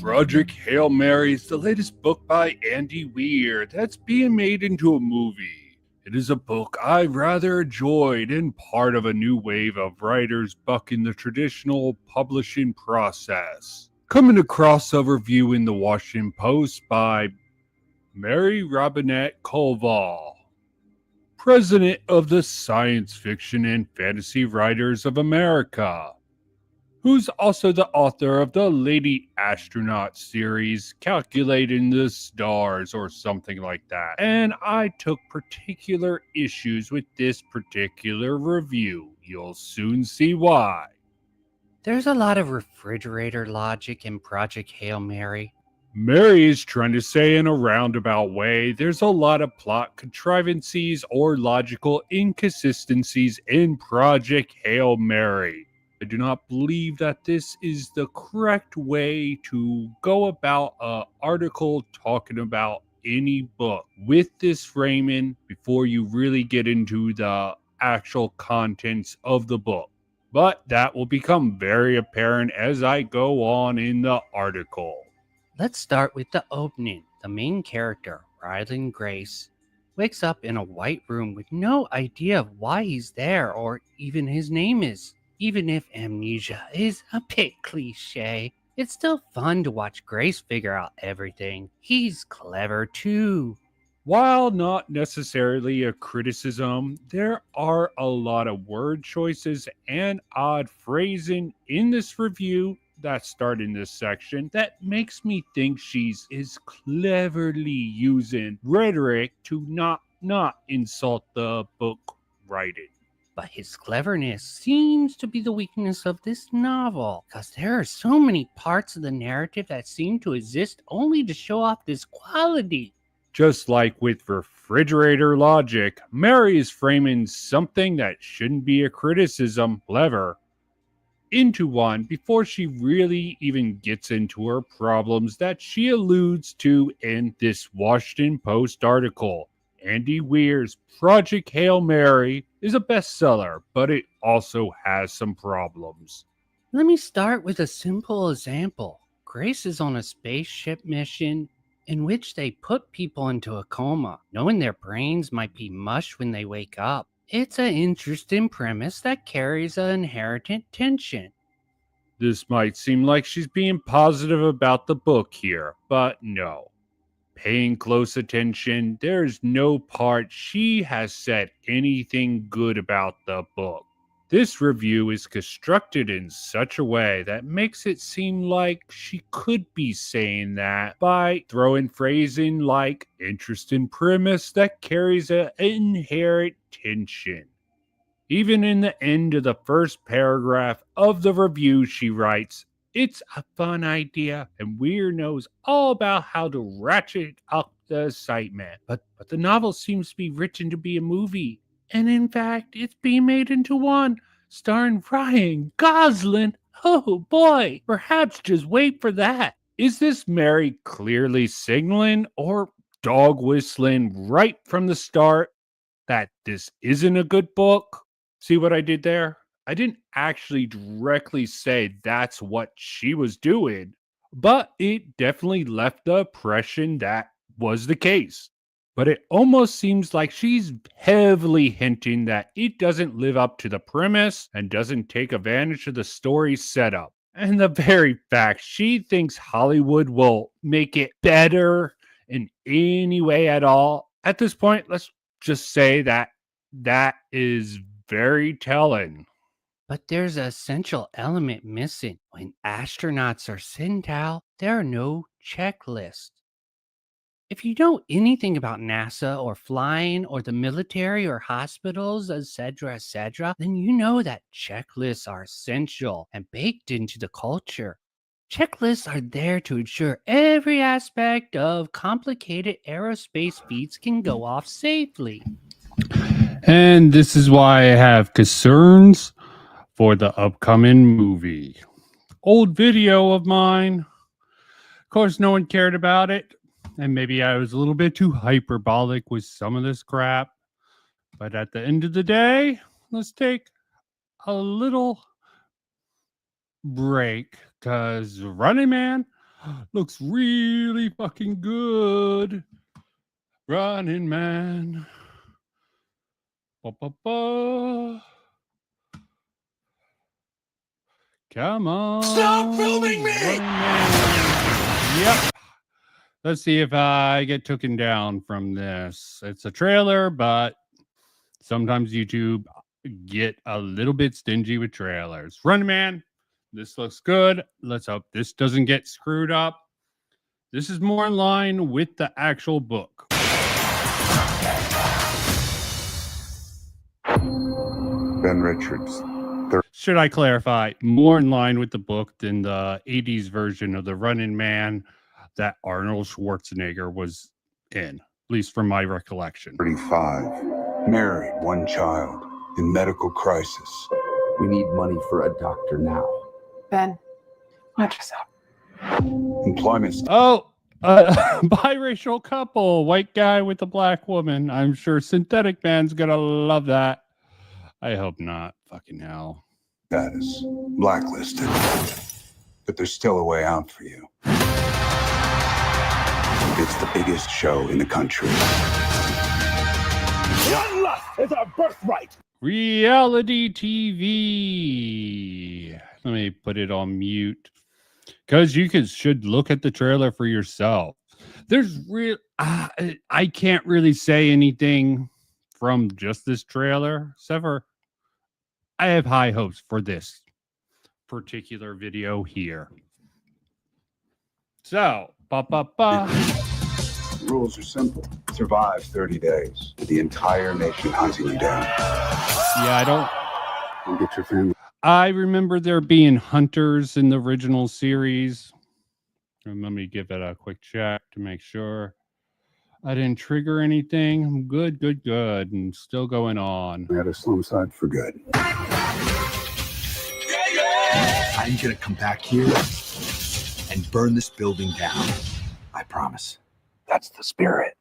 Project Hail Mary is the latest book by Andy Weir that's being made into a movie. It is a book I rather enjoyed and part of a new wave of writers bucking the traditional publishing process. Coming across a review in the Washington Post by Mary Robinette Koval, president of the Science Fiction and Fantasy Writers of America, who's also the author of the Lady Astronaut series, Calculating the Stars, or something like that. And I took particular issues with this particular review. You'll soon see why. There's a lot of refrigerator logic in Project Hail Mary. Mary is trying to say in a roundabout way there's a lot of plot contrivances or logical inconsistencies in Project Hail Mary. I do not believe that this is the correct way to go about an article talking about any book with this framing before you really get into the actual contents of the book. But that will become very apparent as I go on in the article. Let's start with the opening. The main character, Ryland Grace, wakes up in a white room with no idea of why he's there or even his name is. Even if amnesia is a bit cliche, it's still fun to watch Grace figure out everything. He's clever too. While not necessarily a criticism, there are a lot of word choices and odd phrasing in this review that start in this section that makes me think is cleverly using rhetoric to not insult the book writing. But his cleverness seems to be the weakness of this novel, because there are so many parts of the narrative that seem to exist only to show off this quality. Just like with refrigerator logic, Mary is framing something that shouldn't be a criticism, clever, into one before she really even gets into her problems that she alludes to in this Washington Post article. Andy Weir's Project Hail Mary is a bestseller, but it also has some problems. Let me start with a simple example. Grace is on a spaceship mission in which they put people into a coma, knowing their brains might be mush when they wake up. It's an interesting premise that carries an inherent tension. This might seem like she's being positive about the book here, but no. Paying close attention, there's no part she has said anything good about the book. This review is constructed in such a way that makes it seem like she could be saying that by throwing phrasing like interesting premise that carries an inherent tension. Even in the end of the first paragraph of the review, she writes, "It's a fun idea, and Weir knows all about how to ratchet up the excitement. But the novel seems to be written to be a movie. And in fact, it's being made into one, starring Ryan Gosling. Oh boy, perhaps just wait for that." Is this Mary clearly signaling or dog whistling right from the start that this isn't a good book? See what I did there? I didn't actually directly say that's what she was doing, but it definitely left the impression that was the case. But it almost seems like she's heavily hinting that it doesn't live up to the premise and doesn't take advantage of the story setup. And the very fact she thinks Hollywood will make it better in any way at all, at this point, let's just say that is very telling. But there's an essential element missing. When astronauts are sent out, there are no checklists. If you know anything about NASA or flying or the military or hospitals, etc., then you know that checklists are essential and baked into the culture. Checklists are there to ensure every aspect of complicated aerospace feats can go off safely. And this is why I have concerns for the upcoming movie. Old video of mine. Of course, no one cared about it. And maybe I was a little bit too hyperbolic with some of this crap. But at the end of the day, let's take a little break because Running Man, Looks really fucking good. Running Man. Ba-ba-ba. Come on. Stop filming me! Running Man. Yep. Let's see if I get taken down from this. It's a trailer, but sometimes YouTube get a little bit stingy with trailers. Running Man. This looks good. Let's hope this doesn't get screwed up. This is more in line with the actual book. Ben Richards. Should I clarify? More in line with the book than the 80s version of the Running Man that Arnold Schwarzenegger was in, at least from my recollection. 35. Married, one child. In medical crisis. We need money for a doctor now. Ben, watch yourself. Employment. Oh, biracial couple, white guy with a black woman. I'm sure Synthetic Man's gonna love that. I hope not. Fucking hell. Status. Blacklisted. But there's still a way out for you. It's the biggest show in the country. One lust is our birthright. Reality TV. Let me put it on mute because you should look at the trailer for yourself. There's I can't really say anything from just this trailer, except for I have high hopes for this particular video here. So, The rules are simple. Survive 30 days. With the entire nation hunting you down. yeah, Go get your family. I remember there being hunters in the original series. And let me give it a quick check to make sure I didn't trigger anything. Good. And still going on. We had a slum side for good. I'm gonna come back here and burn this building down. I promise. That's the spirit.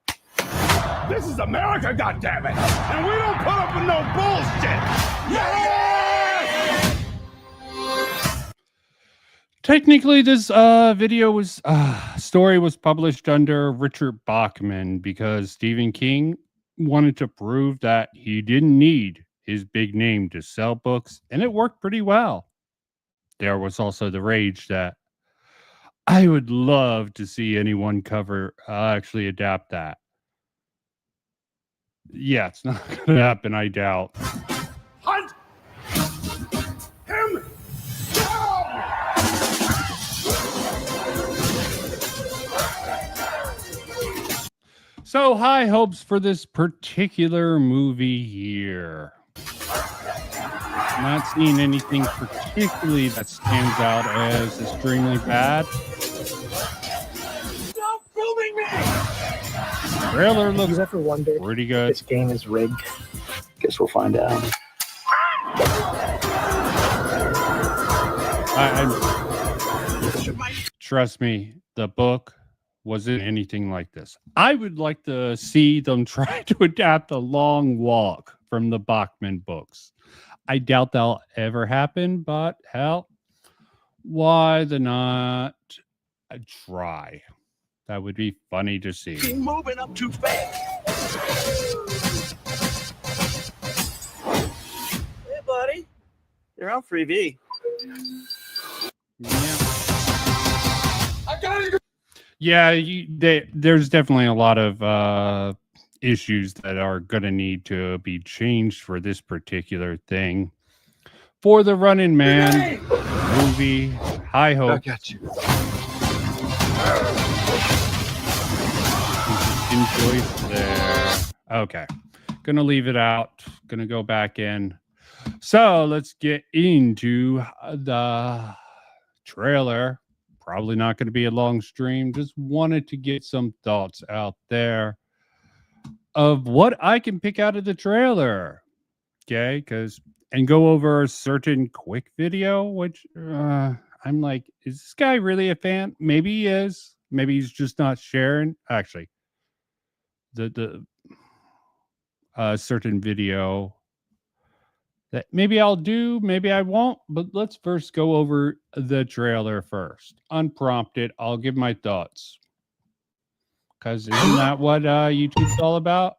This is America, goddammit! And we don't put up with no bullshit! Yes! Technically, this story was published under Richard Bachman because Stephen King wanted to prove that he didn't need his big name to sell books, and it worked pretty well. There was also the rage that I would love to see anyone actually adapt that. Yeah, it's not going to happen, I doubt. Hunt him down! So, high hopes for this particular movie here. Not seeing anything particularly that stands out as extremely bad. Stop filming me! Trailer Have you looks ever wondered pretty if good. this game is rigged? Guess we'll find out. Trust me, the book wasn't anything like this. I would like to see them try to adapt A Long Walk from the Bachman books. I doubt that'll ever happen, but hell, why the not try? That would be funny to see. You're moving up too fast. Hey, buddy. You're on freebie. Yeah. I gotta go. Yeah, there's definitely a lot of issues that are going to need to be changed for this particular thing. For the Running Man movie, high hope. I got you. Enjoy there. Okay. Gonna leave it out. Gonna go back in. So let's get into the trailer. Probably not going to be a long stream. Just wanted to get some thoughts out there of what I can pick out of the trailer. Okay, and go over a certain quick video, which I'm like, is this guy really a fan? Maybe he is. Maybe he's just not sharing. Actually, the certain video that maybe I'll do, maybe I won't, but let's first go over the trailer first. Unprompted, I'll give my thoughts. Because isn't that what YouTube's all about?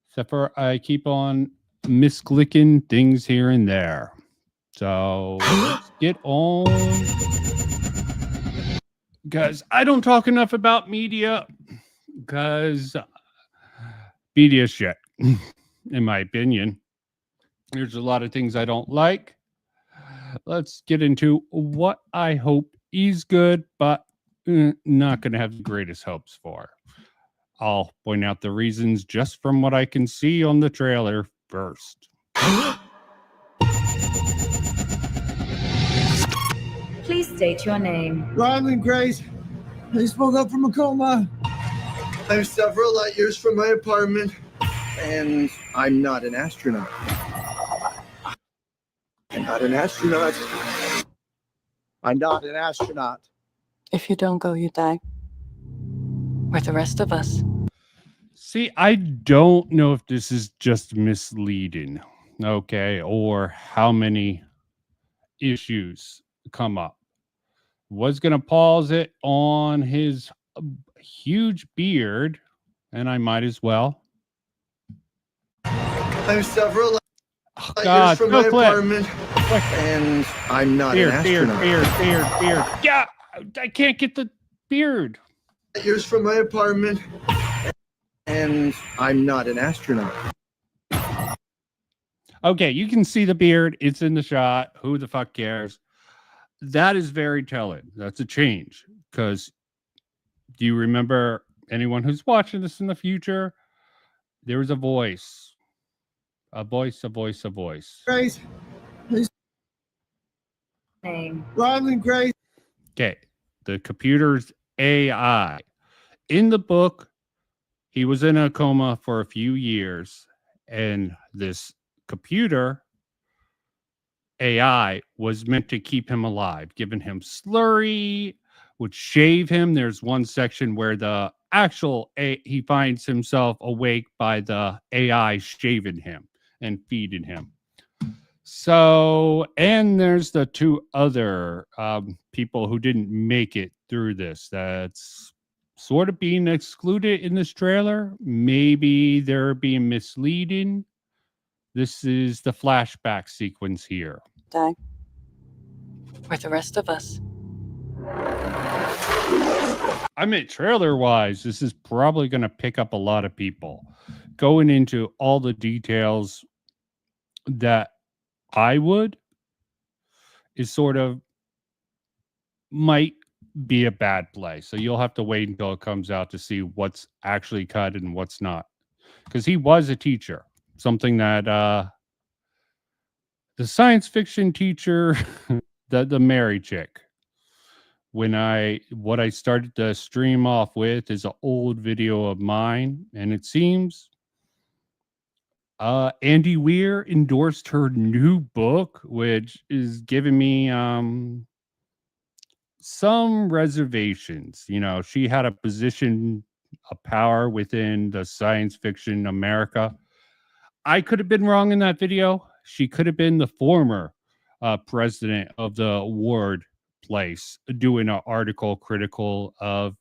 Except for I keep on misclicking things here and there. So let's get on. Because I don't talk enough about media. Because media shit, in my opinion. There's a lot of things I don't like. Let's get into what I hope is good, but not going to have the greatest hopes for. I'll point out the reasons just from what I can see on the trailer first. Please state your name. Ryland Grace. I just woke up from a coma. I'm several light years from my apartment, and I'm not an astronaut. I'm not an astronaut. I'm not an astronaut. If you don't go, you die. We're the rest of us. See, I don't know if this is just misleading, okay, or how many issues come up. Was going to pause it on his huge beard, and I might as well. I'm several light God, years from no my clip. apartment, and I'm not an astronaut. Beard. Yeah, I can't get the beard. Years from my apartment, and I'm not an astronaut. Okay, you can see the beard. It's in the shot. Who the fuck cares? That is very telling. That's a change. Because do you remember anyone who's watching this in the future? There was a voice. A voice. Grace. Name. Ryland Grace. Okay. The computer's AI. In the book, he was in a coma for a few years, and this computer AI was meant to keep him alive, giving him slurry, would shave him. There's one section where the actual he finds himself awake by the AI shaving him and feeding him. So, and there's the two other people who didn't make it through this. That's sort of being excluded in this trailer. Maybe they're being misleading. This is the flashback sequence here. Die. We're the rest of us. I mean, trailer-wise, this is probably going to pick up a lot of people. Going into all the details that I would is sort of might be a bad play. So you'll have to wait until it comes out to see what's actually cut and what's not. Because he was a teacher, something that the science fiction teacher, the Mary chick, what I started to stream off with is an old video of mine, and it seems Andy Weir endorsed her new book, which is giving me some reservations. You know, she had a position of power within the science fiction America. I could have been wrong in that video. She could have been the former president of the award place doing an article critical of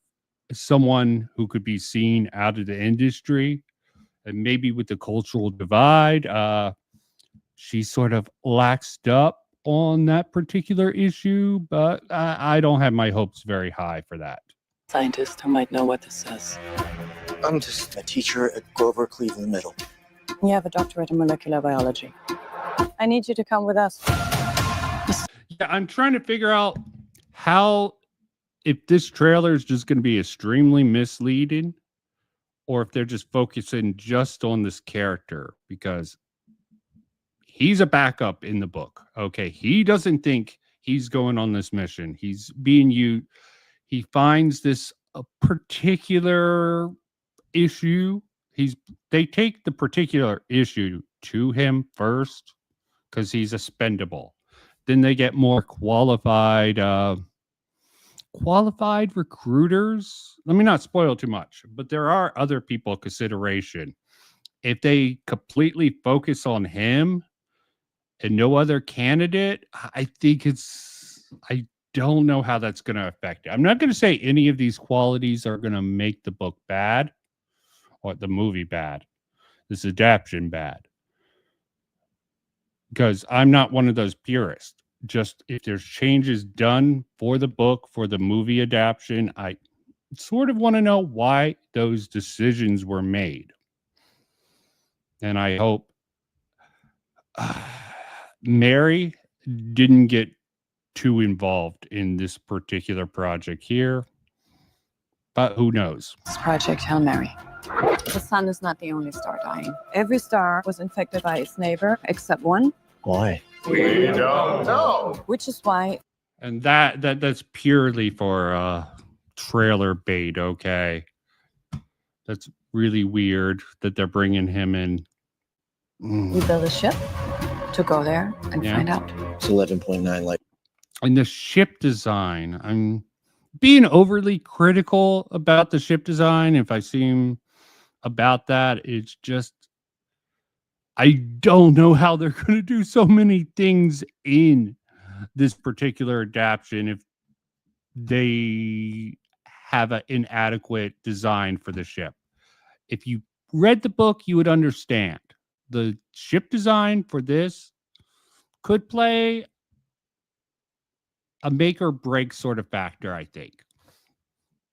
someone who could be seen out of the industry. And maybe with the cultural divide, she sort of laxed up on that particular issue, but I don't have my hopes very high for that. Scientist who might know what this says. I'm just a teacher at Grover Cleveland Middle. You have a doctorate in molecular biology. I need you to come with us. Yeah, I'm trying to figure out how, if this trailer is just going to be extremely misleading, or if they're just focusing just on this character, because he's a backup in the book. Okay, he doesn't think he's going on this mission. He's being used. He finds this a particular issue. They take the particular issue to him first because he's expendable. Then they get more qualified recruiters. Let me not spoil too much, but there are other people consideration. If they completely focus on him, and no other candidate, I think I don't know how that's going to affect it. I'm not going to say any of these qualities are going to make the book bad or the movie bad, this adaptation bad, because I'm not one of those purists. Just if there's changes done for the book, for the movie adaptation, I sort of want to know why those decisions were made. And I hope Mary didn't get too involved in this particular project here, but who knows? It's Project Hail Mary. The sun is not the only star dying. Every star was infected by its neighbor except one. Why? We don't know. Which is why And that's purely for trailer bait, okay? That's really weird that they're bringing him in. we built a ship to go there and find out. It's 11.9 light. And the ship design, I'm being overly critical about the ship design. If I seem about that, it's just, I don't know how they're going to do so many things in this particular adaptation if they have an inadequate design for the ship. If you read the book, you would understand. The ship design for this could play a make or break sort of factor, I think.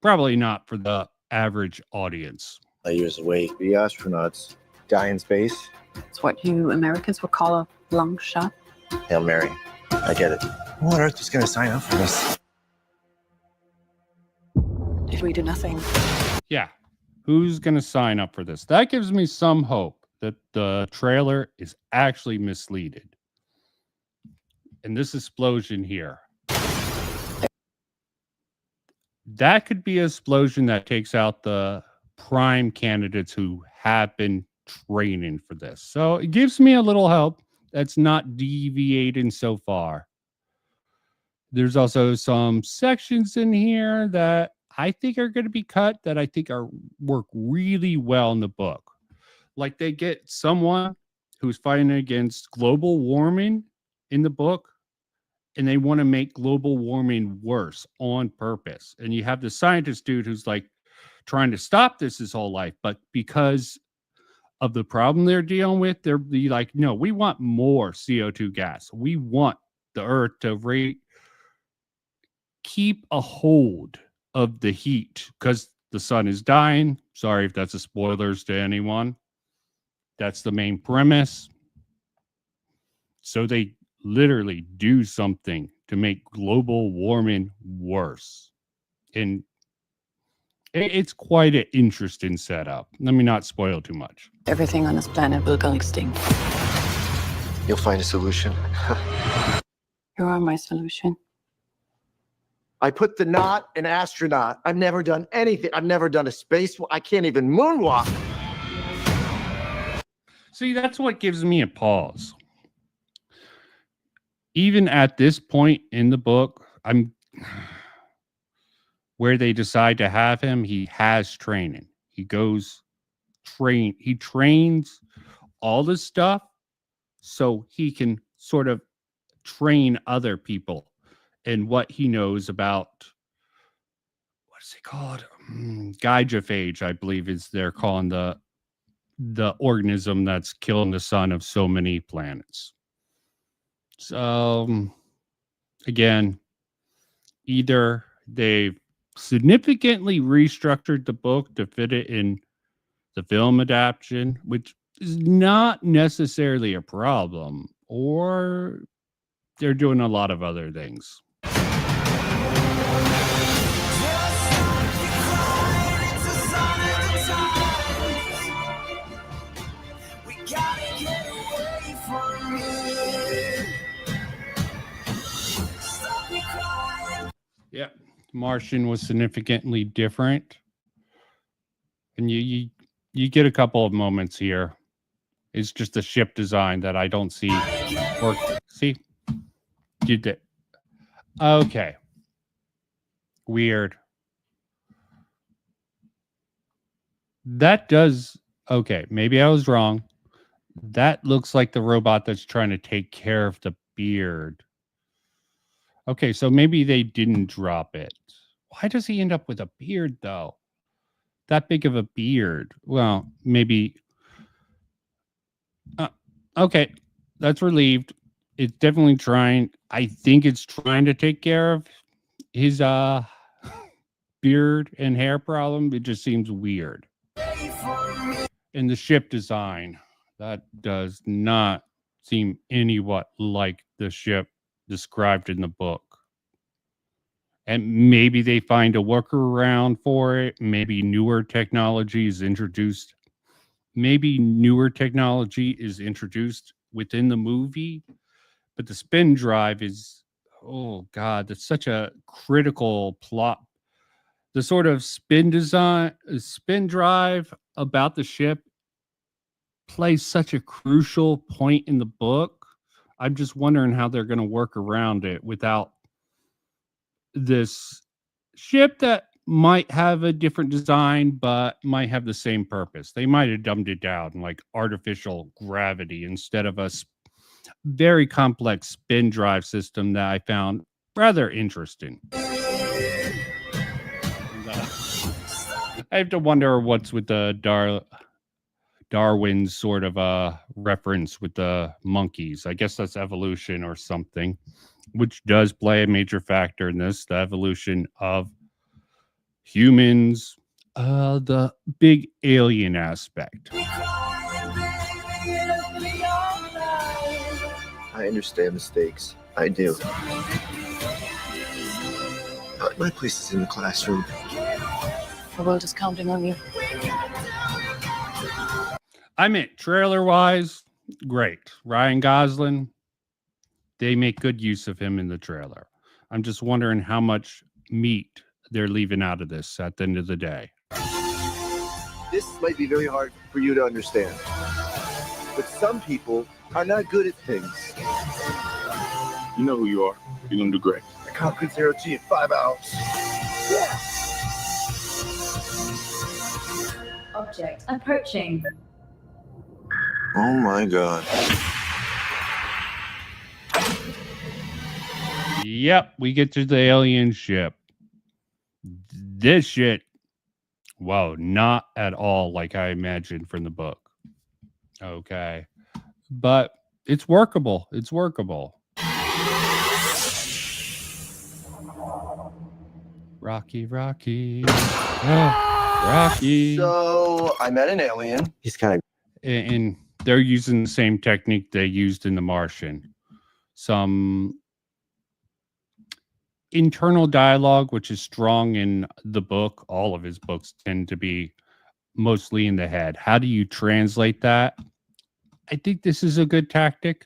Probably not for the average audience. Light years away. The astronauts die in space. It's what you Americans would call a long shot. Hail Mary. I get it. Who on earth is going to sign up for this? If we do nothing. Yeah. Who's going to sign up for this? That gives me some hope that the trailer is actually misleaded. And this explosion here, that could be an explosion that takes out the prime candidates who have been training for this. So it gives me a little hope that's not deviating so far. There's also some sections in here that I think are going to be cut that I think work really well in the book. Like they get someone who's fighting against global warming in the book, and they want to make global warming worse on purpose. And you have the scientist dude who's like trying to stop this his whole life, but because of the problem they're dealing with, they're like, no, we want more CO2 gas. We want the earth to keep a hold of the heat because the sun is dying. Sorry if that's a spoilers to anyone. That's the main premise. So they literally do something to make global warming worse. And it's quite an interesting setup. Let me not spoil too much. Everything on this planet will go extinct. You'll find a solution. You are my solution. I put the knot in astronaut. I've never done anything. I've never done a space. I can't even moonwalk. See, that's what gives me a pause. Even at this point in the book, where they decide to have him, he has training. He trains all this stuff so he can sort of train other people in what he knows about, what is it called? Gygaphage, I believe is they're calling the organism that's killing the sun of so many planets. So again, either they've significantly restructured the book to fit it in the film adaptation, which is not necessarily a problem, or they're doing a lot of other things. Yeah, Martian was significantly different, and you get a couple of moments here. It's just a ship design that I don't see work. See, you did. Okay, weird. That does okay. Maybe I was wrong. That looks like the robot that's trying to take care of the beard. Okay, so maybe they didn't drop it. Why does he end up with a beard, though? That big of a beard. Well, maybe. Okay, that's relieved. It's definitely trying. I think it's trying to take care of his beard and hair problem. It just seems weird. And the ship design, that does not seem anywhat like the ship described in the book. And maybe they find a workaround for it. Maybe newer technology is introduced. Maybe newer technology is introduced within the movie. But the spin drive is, oh God, that's such a critical plot. The sort of spin drive about the ship plays such a crucial point in the book. I'm just wondering how they're going to work around it without this ship that might have a different design, but might have the same purpose. They might have dumbed it down, like artificial gravity instead of a very complex spin drive system that I found rather interesting. I have to wonder what's with the Darwin's sort of reference with the monkeys. I guess that's evolution or something, which does play a major factor in this, the evolution of humans, the big alien aspect. I understand the stakes. I do. But my place is in the classroom. The world is counting on you. I meant trailer-wise, great. Ryan Gosling, they make good use of him in the trailer. I'm just wondering how much meat they're leaving out of this at the end of the day. This might be very hard for you to understand. But some people are not good at things. You know who you are. You're gonna do great. I conquered zero G in 5 hours. Yeah. Object approaching. Oh my God. Yep, we get to the alien ship. This shit, whoa, not at all like I imagined from the book. Okay. But it's workable. It's workable. Rocky. Oh, Rocky. So I met an alien. He's kind of. And they're using the same technique they used in The Martian. Some internal dialogue, which is strong in the book. All of his books tend to be mostly in the head. How do you translate that? I think this is a good tactic.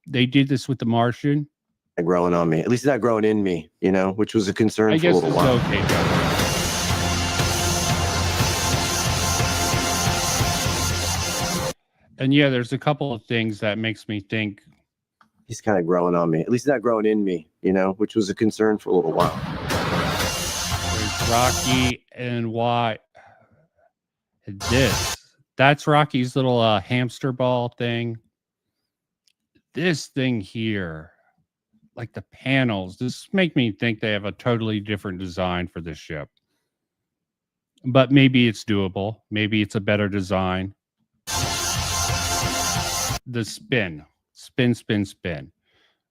They did this with The Martian. Growing on me. At least it's not growing in me, you know, which was a concern for a little while. Okay, Joe. And yeah, there's a couple of things that makes me think he's kind of growing on me. At least it's not growing in me, you know, which was a concern for a little while. There's Rocky and why this. That's Rocky's little hamster ball thing. This thing here, like the panels, this make me think they have a totally different design for this ship. But maybe it's doable. Maybe it's a better design. The spin.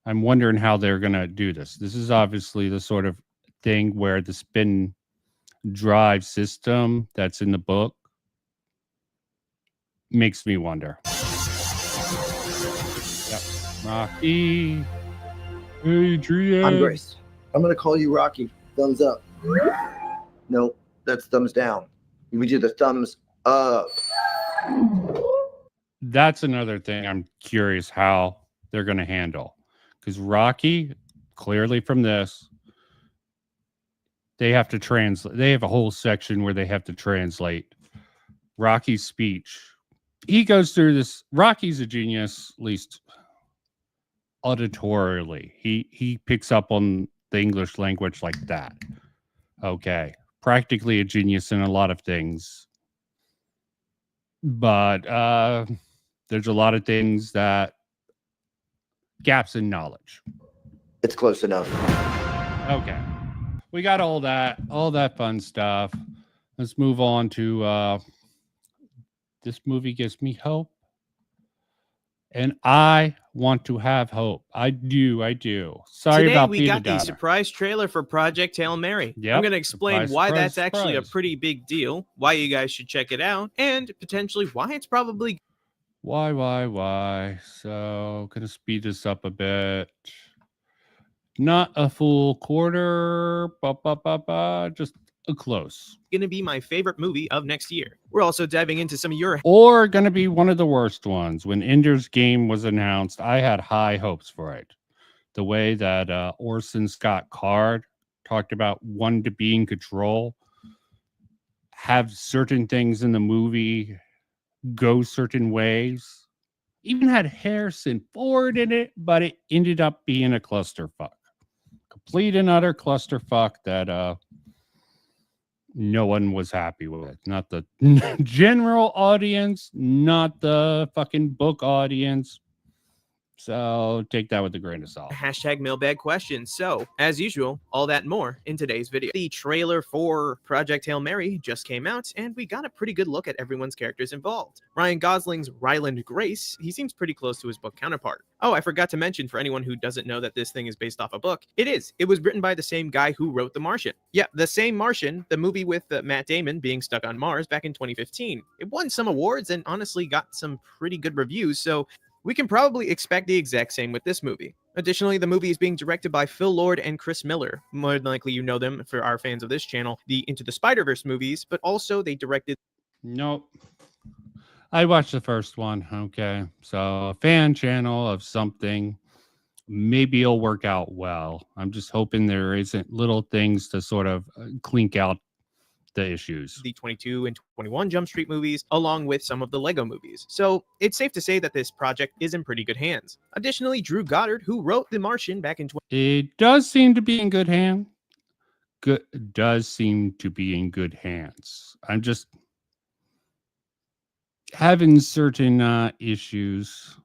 I'm wondering how they're going to do this. This is obviously the sort of thing where the spin drive system that's in the book makes me wonder. Yep. Rocky. Adrian. I'm Grace. I'm going to call you Rocky. Thumbs up. No, that's thumbs down. We do the thumbs up. That's another thing I'm curious how they're going to handle. Because Rocky, clearly from this, they have to translate. They have a whole section where they have to translate Rocky's speech. He goes through this. Rocky's a genius, at least auditorily. He picks up on the English language like that. Okay. Practically a genius in a lot of things. But there's a lot of things that gaps in knowledge. It's close enough. Okay. We got all that fun stuff. Let's move on to this movie gives me hope. And I want to have hope. I do. Sorry Today about we being a got the downer. surprise trailer for Project Hail Mary. Yep, I'm going to explain surprise, why surprise, that's actually a surprise. pretty big deal, why you guys should check it out, and potentially why it's probably Why? So, gonna speed this up a bit. Not a full quarter, just a close. going to be my favorite movie of next year. We're also diving into some of your Or gonna be one of the worst ones. When Ender's Game was announced, I had high hopes for it. The way that Orson Scott Card talked about wanting to be in control, have certain things in the movie go certain ways. Even had Harrison Ford in it, but it ended up being a clusterfuck. Complete and utter clusterfuck that no one was happy with. Not the general audience, not the fucking book audience. So take that with a grain of salt. hashtag mailbag questions. So, as usual, all that and more in today's video. The trailer for Project Hail Mary just came out, and we got a pretty good look at everyone's characters involved. Ryan Gosling's Ryland Grace, he seems pretty close to his book counterpart. Oh, I forgot to mention, for anyone who doesn't know that this thing is based off a book, it is. It was written by the same guy who wrote The Martian. Yeah, the same Martian, the movie with Matt Damon being stuck on Mars back in 2015. It won some awards and honestly got some pretty good reviews, so we can probably expect the exact same with this movie. Additionally, the movie is being directed by Phil Lord and Chris Miller. More than likely you know them for our fans of this channel, the Into the Spider-Verse movies, but also they directed... Nope. I watched the first one. Okay. So a fan channel of something. Maybe it'll work out well. I'm just hoping there isn't little things to sort of clink out the issues. The 22 and 21 Jump Street movies, along with some of the Lego movies. So it's safe to say that this project is in pretty good hands. Additionally, Drew Goddard, who wrote The Martian back in... It does seem to be in good hands. Does seem to be in good hands. I'm just having certain issues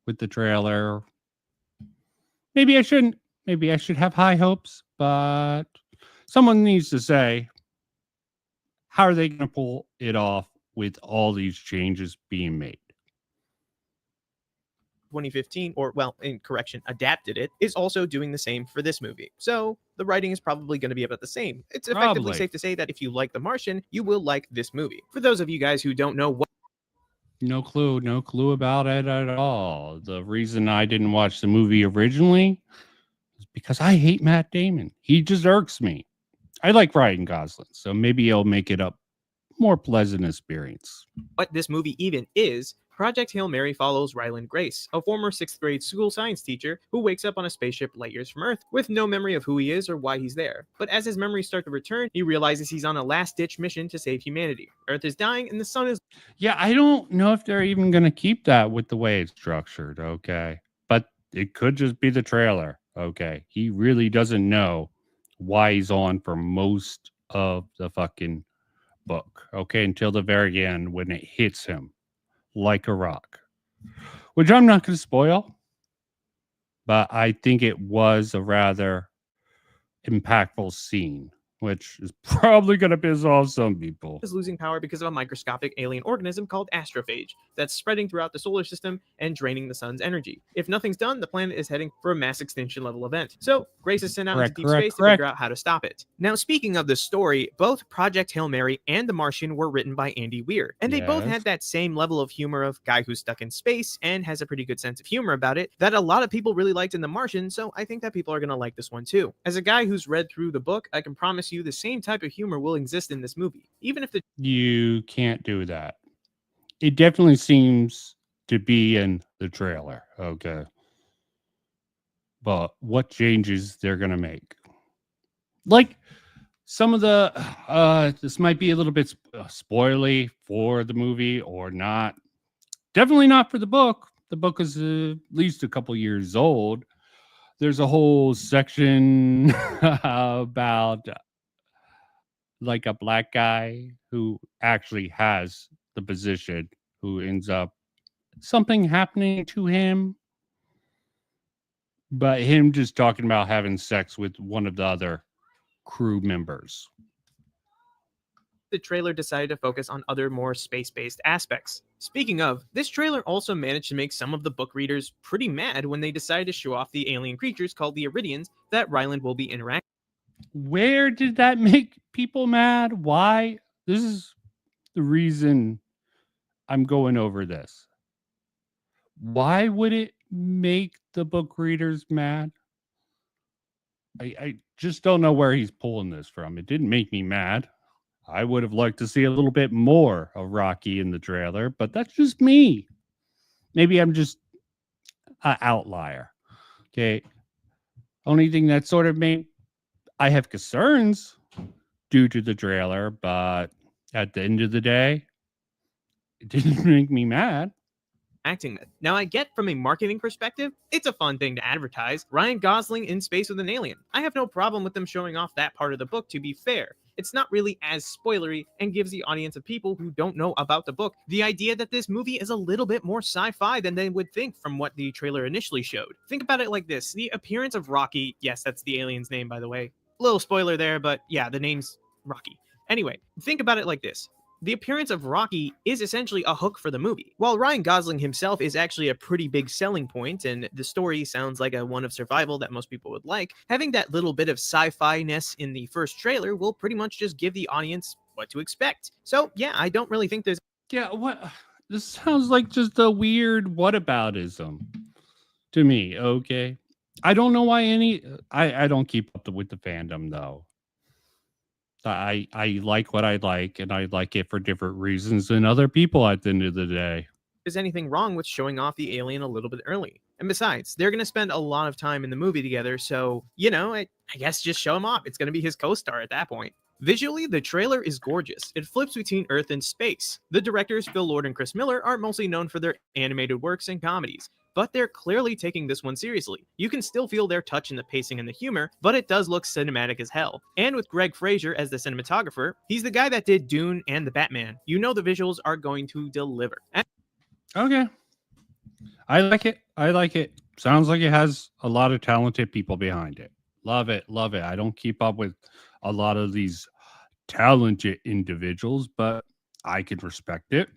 with the trailer. Maybe I shouldn't. Maybe I should have high hopes, but someone needs to say, how are they going to pull it off with all these changes being made? 2015, or well, in correction, adapted it, is also doing the same for this movie. So the writing is probably going to be about the same. It's effectively safe to say that if you like The Martian, you will like this movie. For those of you guys who don't know what... No clue about it at all. The reason I didn't watch the movie originally is because I hate Matt Damon. He just irks me. I like Ryan Gosling, so maybe he'll make it a more pleasant experience. What this movie even is, Project Hail Mary follows Ryland Grace, a former 6th grade school science teacher who wakes up on a spaceship light years from Earth with no memory of who he is or why he's there. But as his memories start to return, he realizes he's on a last-ditch mission to save humanity. Earth is dying and the sun is... Yeah, I don't know if they're even going to keep that with the way it's structured, okay? But it could just be the trailer, okay? He really doesn't know why he's on for most of the fucking book, okay? Until the very end when it hits him like a rock, which I'm not going to spoil, but I think it was a rather impactful scene, which is probably going to piss off some people. Is losing power because of a microscopic alien organism called astrophage that's spreading throughout the solar system and draining the sun's energy. If nothing's done, the planet is heading for a mass extinction level event. So Grace is sent out into deep space to figure out how to stop it. Now, speaking of the story, both Project Hail Mary and The Martian were written by Andy Weir, and they both had that same level of humor of guy who's stuck in space and has a pretty good sense of humor about it that a lot of people really liked in The Martian, so I think that people are going to like this one too. As a guy who's read through the book, I can promise you the same type of humor will exist in this movie, even if the... You can't do that. It definitely seems to be in the trailer, okay? But what changes they're going to make? Like, some of the... this might be a little bit spoily for the movie or not. Definitely not for the book. The book is at least a couple years old. There's a whole section about... like a black guy who actually has the position, who ends up something happening to him. But him just talking about having sex with one of the other crew members. The trailer decided to focus on other more space-based aspects. Speaking of, this trailer also managed to make some of the book readers pretty mad when they decided to show off the alien creatures called the Iridians that Ryland will be interacting. Where did that make people mad? Why? This is the reason I'm going over this. Why would it make the book readers mad? I just don't know where he's pulling this from. It didn't make me mad. I would have liked to see a little bit more of Rocky in the trailer, but that's just me. Maybe I'm just an outlier. Okay. Only thing that sort of made I have concerns due to the trailer, but at the end of the day, it didn't make me mad. Acting with. Now, I get from a marketing perspective, it's a fun thing to advertise. Ryan Gosling in space with an alien. I have no problem with them showing off that part of the book, to be fair. It's not really as spoilery and gives the audience of people who don't know about the book the idea that this movie is a little bit more sci-fi than they would think from what the trailer initially showed. Think about it like this. The appearance of Rocky, yes, that's the alien's name, by the way. Little spoiler there, but yeah, the name's Rocky. Anyway, think about it like this. The appearance of Rocky is essentially a hook for the movie. While Ryan Gosling himself is actually a pretty big selling point, and the story sounds like a one of survival that most people would like, having that little bit of sci-fi-ness in the first trailer will pretty much just give the audience what to expect. So yeah, I don't really think there's... Yeah, what? This sounds like just a weird whataboutism to me, okay? I don't know why I don't keep up with the fandom, though. I like what I like, and I like it for different reasons than other people at the end of the day. there's anything wrong with showing off the alien a little bit early. And besides, they're going to spend a lot of time in the movie together, so, you know, I guess just show him off. It's going to be his co-star at that point. Visually, the trailer is gorgeous. It flips between Earth and space. The directors, Phil Lord and Chris Miller, are mostly known for their animated works and comedies, but they're clearly taking this one seriously. You can still feel their touch in the pacing and the humor, but it does look cinematic as hell. And with Greg Fraser as the cinematographer, he's the guy that did Dune and The Batman. You know the visuals are going to deliver. Okay. I like it. I like it. Sounds like it has a lot of talented people behind it. Love it. Love it. I don't keep up with a lot of these talented individuals, but I can respect it.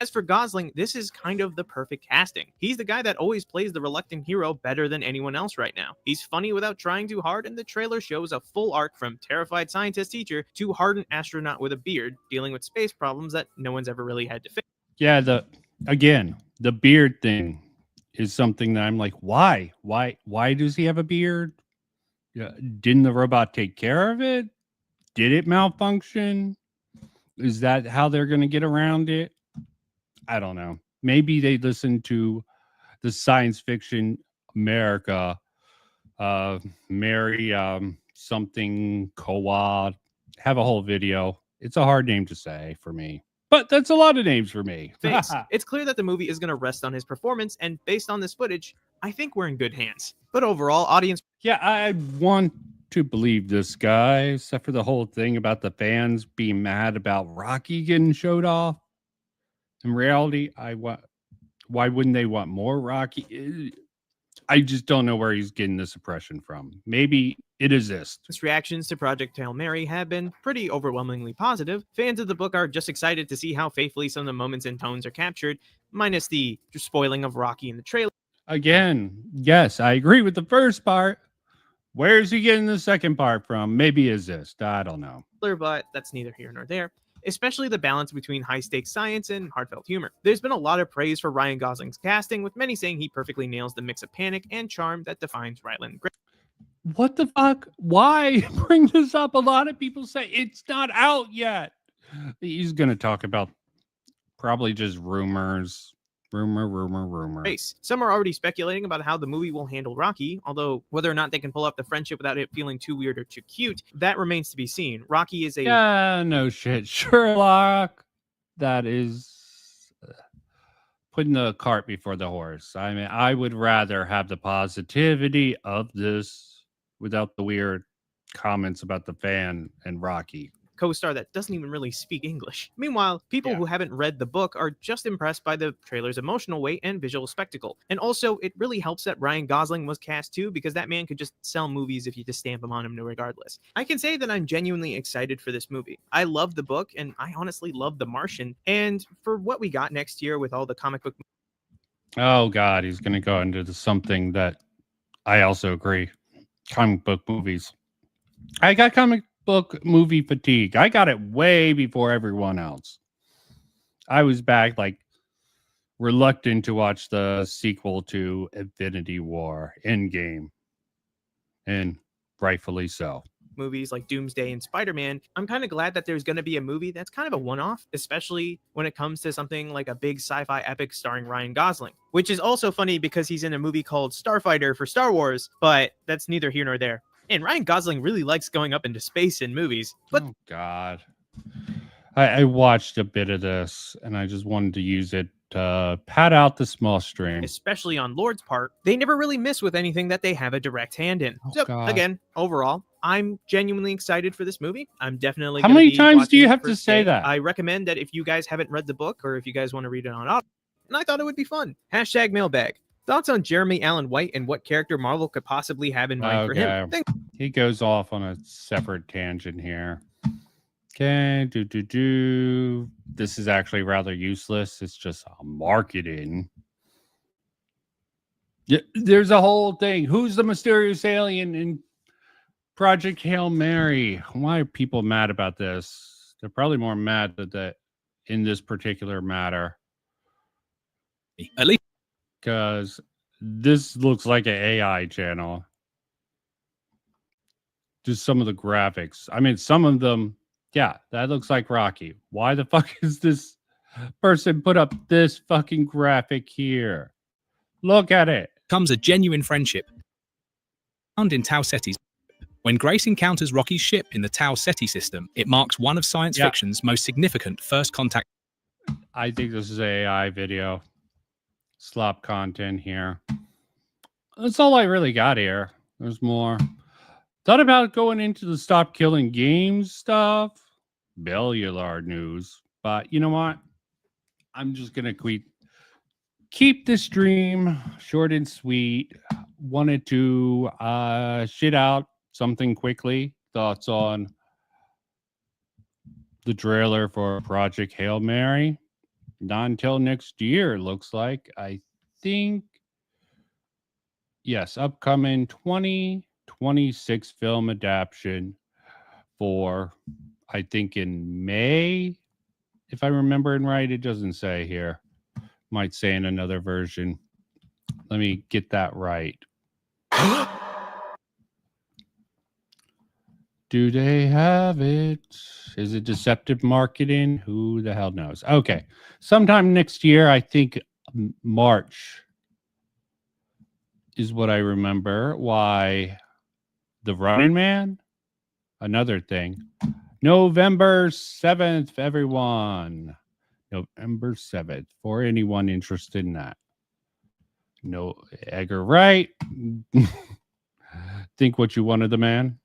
As for Gosling, this is kind of the perfect casting. He's the guy that always plays the reluctant hero better than anyone else right now. He's funny without trying too hard, and the trailer shows a full arc from terrified scientist teacher to hardened astronaut with a beard, dealing with space problems that no one's ever really had to fix. Yeah, the beard thing is something that I'm like, why? Why does he have a beard? Yeah, didn't the robot take care of it? Did it malfunction? Is that how they're going to get around it? I don't know. Maybe they listen to the science fiction America, Mary something Kowad, have a whole video. It's a hard name to say for me, but that's a lot of names for me. Face. It's clear that the movie is going to rest on his performance, and based on this footage, I think we're in good hands. But overall, audience... Yeah, I want to believe this guy, except for the whole thing about the fans being mad about Rocky getting showed off. In reality, why wouldn't they want more Rocky? I just don't know where he's getting this impression from. Maybe it exists. Reactions to Project Hail Mary have been pretty overwhelmingly positive. Fans of the book are just excited to see how faithfully some of the moments and tones are captured, minus the spoiling of Rocky in the trailer. Again, yes, I agree with the first part. Where's he getting the second part from? Maybe exist. I don't know. But that's neither here nor there. Especially the balance between high-stakes science and heartfelt humor. There's been a lot of praise for Ryan Gosling's casting, with many saying he perfectly nails the mix of panic and charm that defines Ryland Gray. What the fuck? Why bring this up? A lot of people say it's not out yet. He's going to talk about probably just rumors. Rumor. Some are already speculating about how the movie will handle Rocky, although whether or not they can pull off the friendship without it feeling too weird or too cute, that remains to be seen. Rocky is a... Yeah, no shit. Sherlock. That is putting the cart before the horse. I mean, I would rather have the positivity of this without the weird comments about the fan and Rocky. co-star that doesn't even really speak English. Meanwhile, people who haven't read the book are just impressed by the trailer's emotional weight and visual spectacle. And also, it really helps that Ryan Gosling was cast too, because that man could just sell movies if you just stamp him on him regardless. I can say that I'm genuinely excited for this movie. I love the book, and I honestly love The Martian. And for what we got next year with all the comic book... Oh God, he's going to go into something that I also agree. Comic book movies. I got comic book movie fatigue. I got it way before everyone else. I was back like reluctant to watch the sequel to Infinity War, Endgame, and rightfully so. Movies like Doomsday and Spider-Man, I'm kind of glad that there's going to be a movie that's kind of a one-off, especially when it comes to something like a big sci-fi epic starring Ryan Gosling, which is also funny because he's in a movie called Starfighter for Star Wars, but that's neither here nor there. And Ryan Gosling really likes going up into space in movies, but... Oh God. I watched a bit of this, and I just wanted to use it to pad out the small stream. Especially on Lord's part, they never really miss with anything that they have a direct hand in. So, again, overall, I'm genuinely excited for this movie. I'm definitely... How many times do you have to say that? I recommend that if you guys haven't read the book, or if you guys want to read it on audio, and I thought it would be fun. Hashtag mailbag. Thoughts on Jeremy Allen White and what character Marvel could possibly have in mind for him? He goes off on a separate tangent here. Okay, this is actually rather useless. It's just marketing. Yeah, there's a whole thing. Who's the mysterious alien in Project Hail Mary? Why are people mad about this? They're probably more mad that in this particular matter. At least because this looks like an AI channel. Just some of the graphics. I mean, some of them. Yeah, that looks like Rocky. Why the fuck is this person put up this fucking graphic here? Look at it. Comes a genuine friendship. Found in Tau Ceti's. When Grace encounters Rocky's ship in the Tau Ceti system, it marks one of science fiction's most significant first contact. I think this is an AI video. Slop content here. That's all I really got here. There's more. Thought about going into the stop killing games stuff. Bellular news. But you know what? I'm just going to keep the stream short and sweet. Wanted to shit out something quickly. Thoughts on the trailer for Project Hail Mary. Not until next year, looks like. I think. Yes, upcoming 2026 film adaptation for, I think, in May. If I'm remembering right, it doesn't say here. Might say in another version. Let me get that right. Do they have it? Is it deceptive marketing? Who the hell knows? Okay. Sometime next year, I think March is what I remember. Why the Running Man? Another thing. November 7th, everyone. November 7th. For anyone interested in that. No, Edgar Wright. Think what you wanted, the man.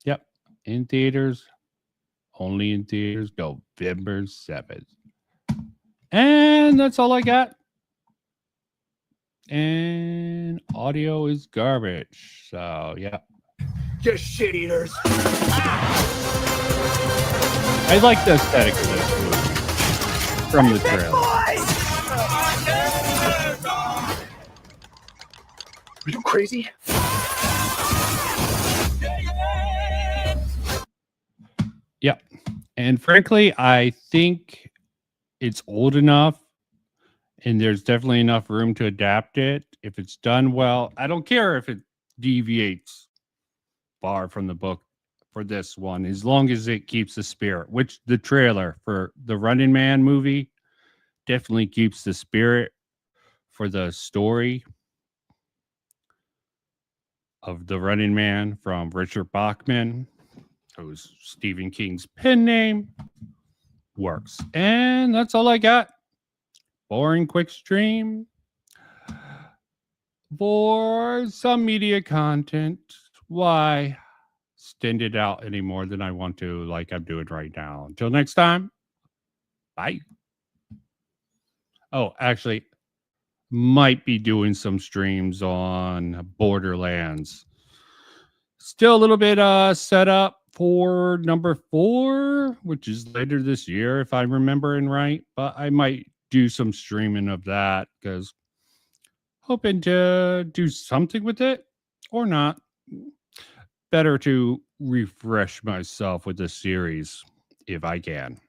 Yep. In theaters. Only in theaters. November 7th. And that's all I got. And audio is garbage. So, yeah. Just shit eaters. I like the aesthetic of this movie from the trailer. Are you crazy? Yeah. And frankly, I think it's old enough and there's definitely enough room to adapt it. If it's done well, I don't care if it deviates far from the book for this one, as long as it keeps the spirit, which the trailer for the Running Man movie definitely keeps the spirit for the story of the Running Man from Richard Bachman, who's Stephen King's pen name. Works. And that's all I got. Boring quick stream for some media content. Why? extend it out any more than I want to, like I'm doing right now. Until next time, bye. Oh, actually, might be doing some streams on Borderlands. Still a little bit set up for number 4, which is later this year, if I'm remembering right. But I might do some streaming of that because hoping to do something with it or not. Better to refresh myself with the series if I can.